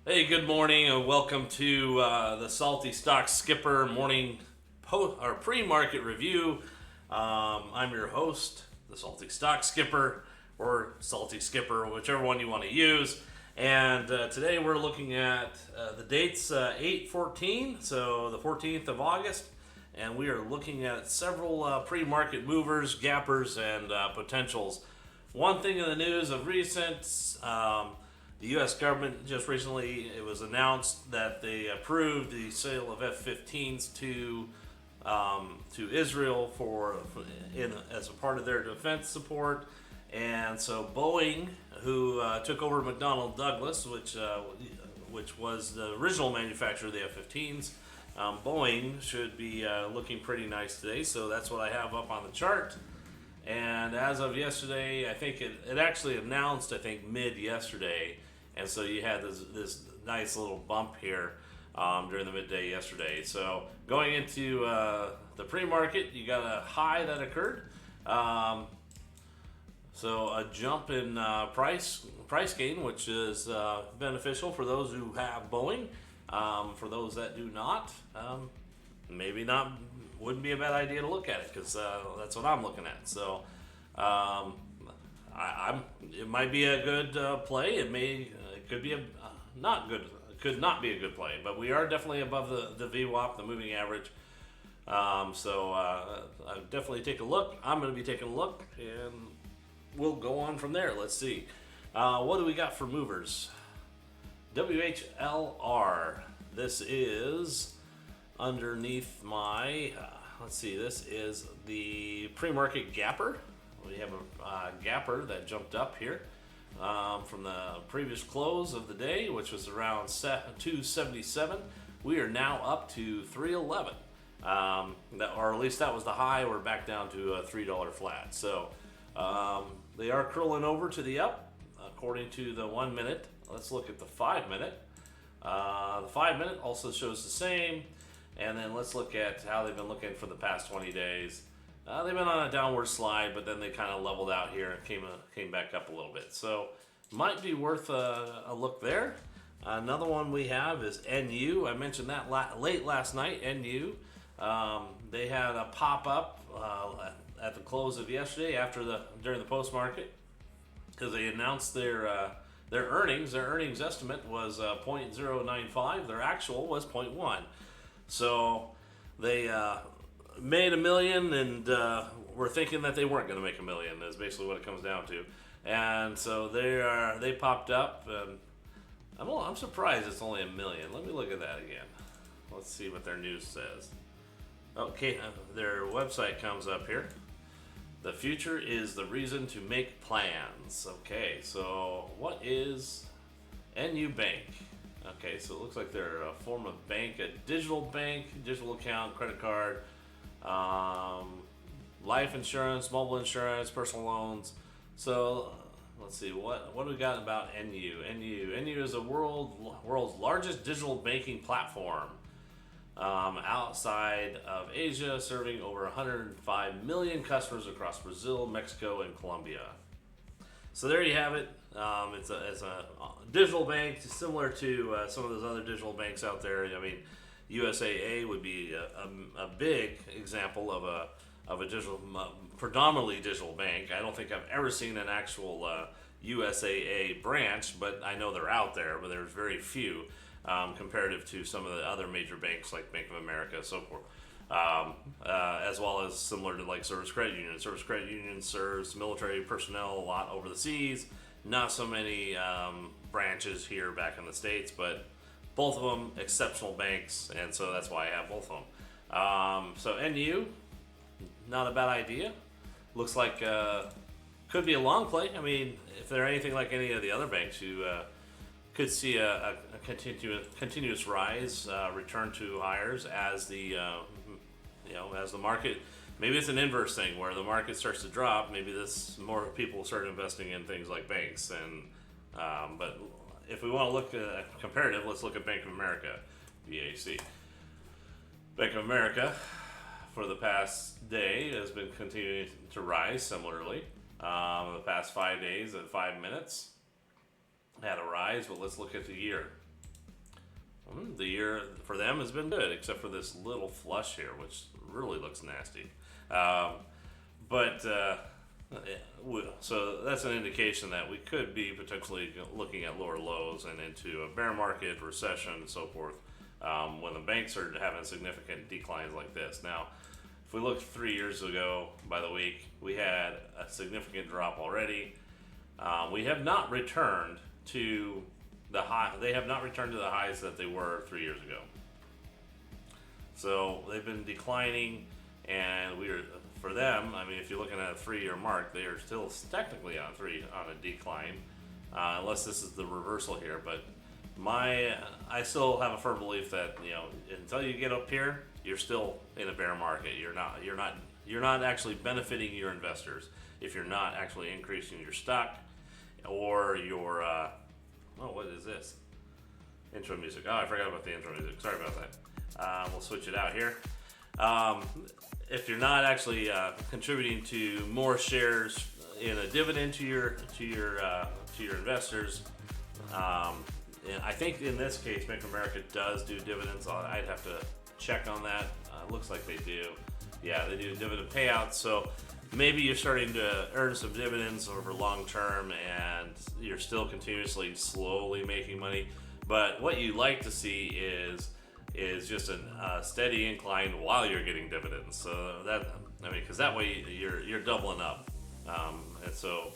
Hey, good morning, and welcome to the Salty Stock Skipper morning or pre-market review. I'm your host, the Salty Stock Skipper, or Salty Skipper, whichever one you want to use. And today we're looking at the dates 8/14, so the 14th of August, and we are looking at several pre-market movers, gappers, and potentials. One thing in the news of recent. The U.S. government just recently, it was announced that they approved the sale of F-15s to Israel as a part of their defense support, and so Boeing, who took over McDonnell Douglas, which was the original manufacturer of the F-15s, Boeing should be looking pretty nice today. So that's what I have up on the chart. And as of yesterday, I think it actually announced, I think, mid yesterday. And so you had this nice little bump here during the midday yesterday. So going into the pre-market, you got a high that occurred. So a jump in price gain, which is beneficial for those who have Boeing. For those that do not, maybe not. Wouldn't be a bad idea to look at it because that's what I'm looking at. So I'm. It might be a good play. It could be a not good. It could not be a good play. But we are definitely above the VWAP, the moving average. So I'll definitely take a look. I'm going to be taking a look, and we'll go on from there. Let's see. What do we got for movers? WHLR. This is underneath my. Let's see. This is the pre-market gapper. We have a gapper that jumped up here from the previous close of the day, which was around 277. We are now up to 311. Or at least that was the high. We're back down to a $3 flat. So they are curling over to the up, according to the 1 minute. Let's look at the 5 minute. The 5 minute also shows the same. And then let's look at how they've been looking for the past 20 days. They've been on a downward slide, but then they kind of leveled out here and came back up a little bit. So might be worth a look there. Another one we have is NU. I mentioned that late last night. NU. They had a pop up at the close of yesterday during the post market because they announced their earnings. Their earnings estimate was 0.095. Their actual was 0.1. So they made $1 million, and were thinking that they weren't going to make $1 million. Is basically what it comes down to. And so they popped up, and I'm surprised it's only $1 million. Let me look at that again. Let's see what their news says. Okay, their website comes up here. The future is the reason to make plans. Okay, so what is NU Bank? Okay, so it looks like they're a form of bank, a digital bank, digital account, credit card, life insurance, mobile insurance, personal loans. So let's see, what do we got about NU? NU is the world's largest digital banking platform outside of Asia, serving over 105 million customers across Brazil, Mexico, and Colombia. So there you have it. It's a digital bank similar to some of those other digital banks out there. I mean, USAA would be a big example of a digital, predominantly digital bank. I don't think I've ever seen an actual USAA branch, but I know they're out there. But there's very few comparative to some of the other major banks like Bank of America, and so forth. As well as similar to like Service Credit Union. Service Credit Union serves military personnel a lot over the seas. Not so many branches here back in the States, but both of them exceptional banks, and so that's why I have both of them. So NU, not a bad idea. Looks like could be a long play. I mean, if they're anything like any of the other banks, you could see a continuous rise, return to higher as as the market. Maybe it's an inverse thing where the market starts to drop. Maybe this more people start investing in things like banks. And but if we want to look at comparative, let's look at Bank of America, BAC. Bank of America for the past day has been continuing to rise similarly. The past 5 days at 5 minutes had a rise, but let's look at the year. The year for them has been good, except for this little flush here, which really looks nasty. Um, but so that's an indication that we could be potentially looking at lower lows and into a bear market, recession, and so forth, when the banks are having significant declines like this. Now, if we look 3 years ago by the week, we had a significant drop already. We have not returned to the high. They have not returned to the highs that they were 3 years ago. So they've been declining, and for them. I mean, if you're looking at a 3-year mark, they are still technically on a decline, unless this is the reversal here. But I still have a firm belief that until you get up here, you're still in a bear market. You're not actually benefiting your investors if you're not actually increasing your stock or your what is this? Intro music. Oh, I forgot about the intro music. Sorry about that. We'll switch it out here. If you're not actually contributing to more shares in a dividend to your investors, and I think in this case, Bank of America does do dividends. I'd have to check on that. Looks like they do. Yeah, they do dividend payouts. So maybe you're starting to earn some dividends over long term, and you're still continuously, slowly making money. But what you like to see is just a steady incline while you're getting dividends. So because that way you're doubling up, and so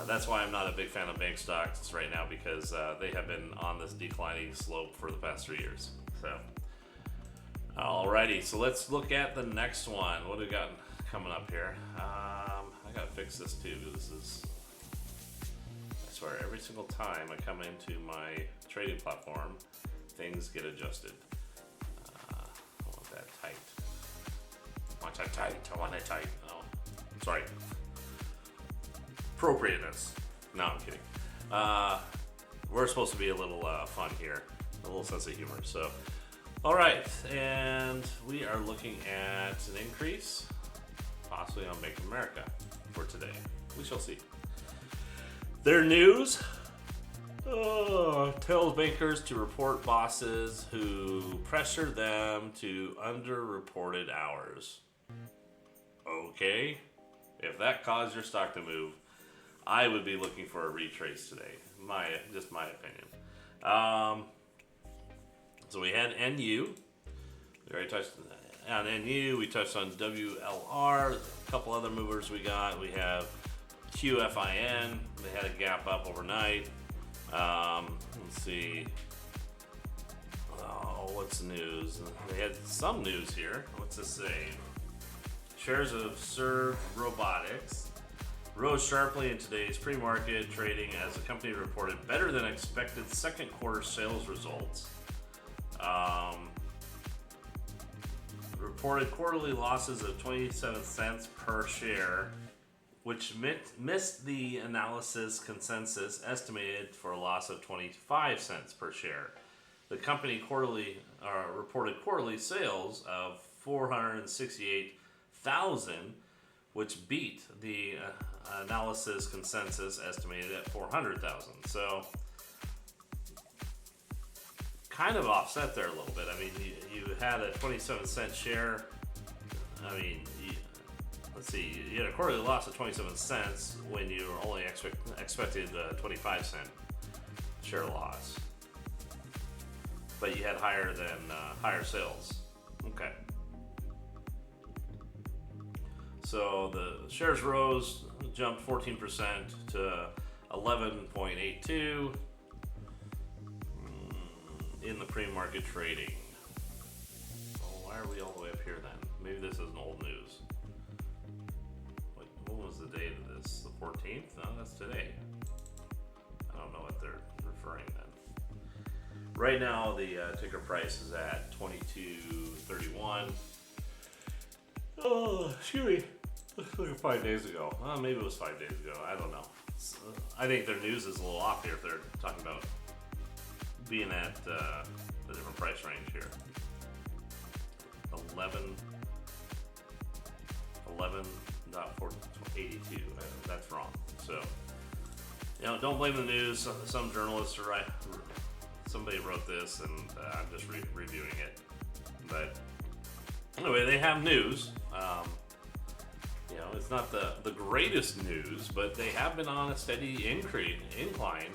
that's why I'm not a big fan of bank stocks right now, because they have been on this declining slope for the past 3 years. So, alrighty, so let's look at the next one. What do we got coming up here? I gotta fix this too. I swear, every single time I come into my trading platform, things get adjusted. I want that tight. I want it tight. Oh, sorry. Appropriateness. No, I'm kidding. We're supposed to be a little fun here, a little sense of humor. So, all right, and we are looking at an increase, possibly on Bank of America for today. We shall see. Their news tells bankers to report bosses who pressure them to underreported hours. Okay, if that caused your stock to move, I would be looking for a retrace today. My opinion. So we had NU. We already touched on NU. We touched on WLR. A couple other movers we got. We have QFIN. They had a gap up overnight. Let's see. Oh, what's the news? They had some news here. What's this say? Shares of Serve Robotics rose sharply in today's pre-market trading as the company reported better than expected second quarter sales results. Reported quarterly losses of 27 cents per share, which missed the analysis consensus estimated for a loss of 25 cents per share. The company reported quarterly sales of 468,000, which beat the analysis consensus estimated at 400,000. So, kind of offset there a little bit. I mean, you had a 27-cent share. I mean, let's see, you had a quarterly loss of 27 cents when you were only expected a 25-cent share loss. But you had higher sales. Okay. So the shares jumped 14% to 11.82 in the pre-market trading. Well, why are we all the way up here then? Maybe this isn't old news. What was the date of this? The 14th? No, that's today. I don't know what they're referring then. Right now, the ticker price is at 22.31. Oh, excuse me. Looks like 5 days ago. Maybe it was 5 days ago. I don't know. I think their news is a little off here if they're talking about being at the different price range here. 11.482. That's wrong. So, don't blame the news. Some journalists are right. Some somebody wrote this, and I'm just reviewing it. But anyway, they have news. You know, it's not the greatest news, but they have been on a steady incline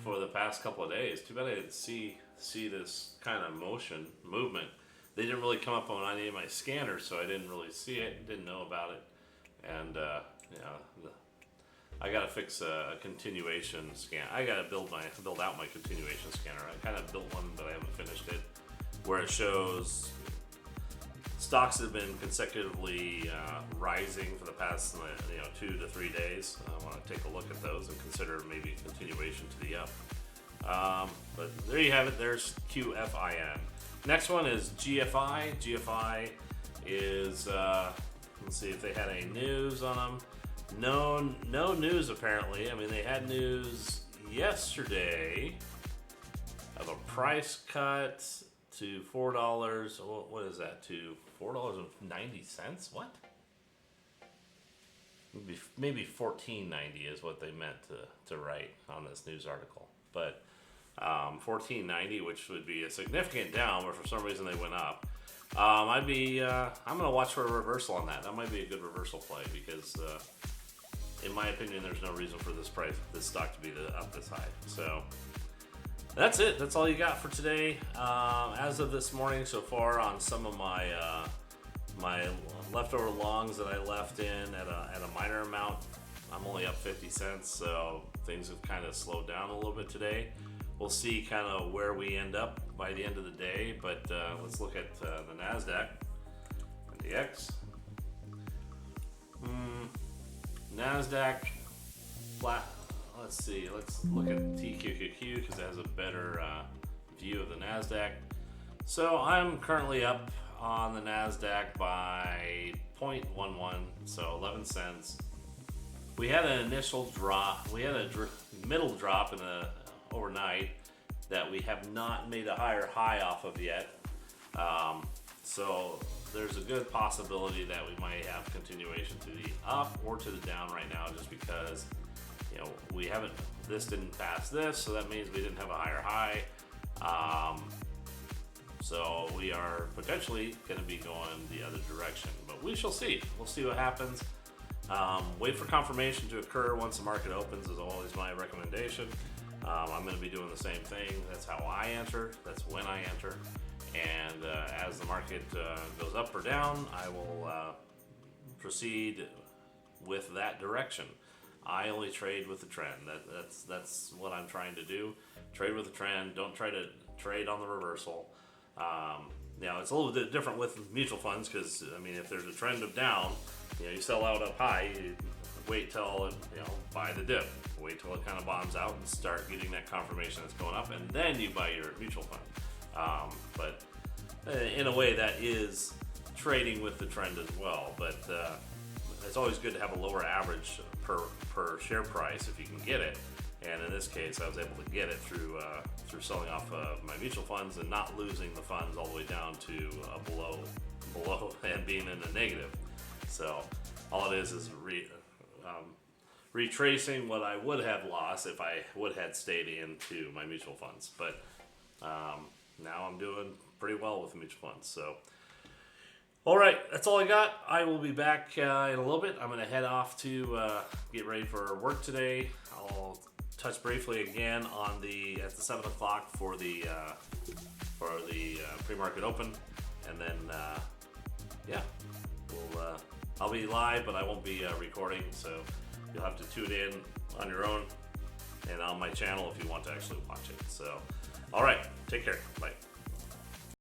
for the past couple of days. Too bad I didn't see this kind of movement. They didn't really come up on any of my scanners, so I didn't really see it, didn't know about it. And you know, I gotta fix a continuation scan. I gotta build out my continuation scanner. I kind of built one, but I haven't finished it, where it shows stocks have been consecutively rising for the past 2 to 3 days. I want to take a look at those and consider maybe continuation to the up. But there you have it. There's QFIN. Next one is GFI. GFI is let's see if they had any news on them. No news apparently. I mean, they had news yesterday of a price cut to $4. What is that? To $4.90? What? Maybe $14.90 is what they meant to write on this news article. But $14.90, which would be a significant down, but for some reason they went up. I'm gonna watch for a reversal on that. That might be a good reversal play because, in my opinion, there's no reason for this stock to be up this high. So that's it. That's all you got for today. As of this morning, so far on some of my my leftover longs that I left in at a minor amount, I'm only up 50 cents. So things have kind of slowed down a little bit today. We'll see kind of where we end up by the end of the day. But let's look at the NASDAQ and the X. NASDAQ flat. Let's see. Let's look at TQQQ because it has a better view of the NASDAQ. So I'm currently up on the NASDAQ by 0.11, so 11 cents. We had an initial drop. We had a middle drop in the overnight that we have not made a higher high off of yet. So there's a good possibility that we might have continuation to the up or to the down right now, just because we haven't. This didn't pass this, so that means we didn't have a higher high. So we are potentially going to be going the other direction, but we shall see. We'll see what happens. Wait for confirmation to occur once the market opens is always my recommendation. I'm going to be doing the same thing. That's how I enter. That's when I enter. And as the market goes up or down, I will proceed with that direction. I only trade with the trend. That's what I'm trying to do. Trade with the trend. Don't try to trade on the reversal. Now it's a little bit different with mutual funds because if there's a trend of down, you sell out up high. You wait till buy the dip. Wait till it kind of bottoms out and start getting that confirmation that's going up, and then you buy your mutual fund. But in a way, that is trading with the trend as well. But it's always good to have a lower average per share price if you can get it. And in this case, I was able to get it through selling off my mutual funds and not losing the funds all the way down to below and being in the negative. So all it is retracing what I would have lost if I would have stayed into my mutual funds. But now I'm doing pretty well with the mutual funds. So, all right, that's all I got. I will be back in a little bit. I'm going to head off to get ready for work today. I'll touch briefly again on at the 7 o'clock for the pre-market open, and then I'll be live, but I won't be recording, so you'll have to tune in on your own and on my channel if you want to actually watch it. So, all right, take care. Bye.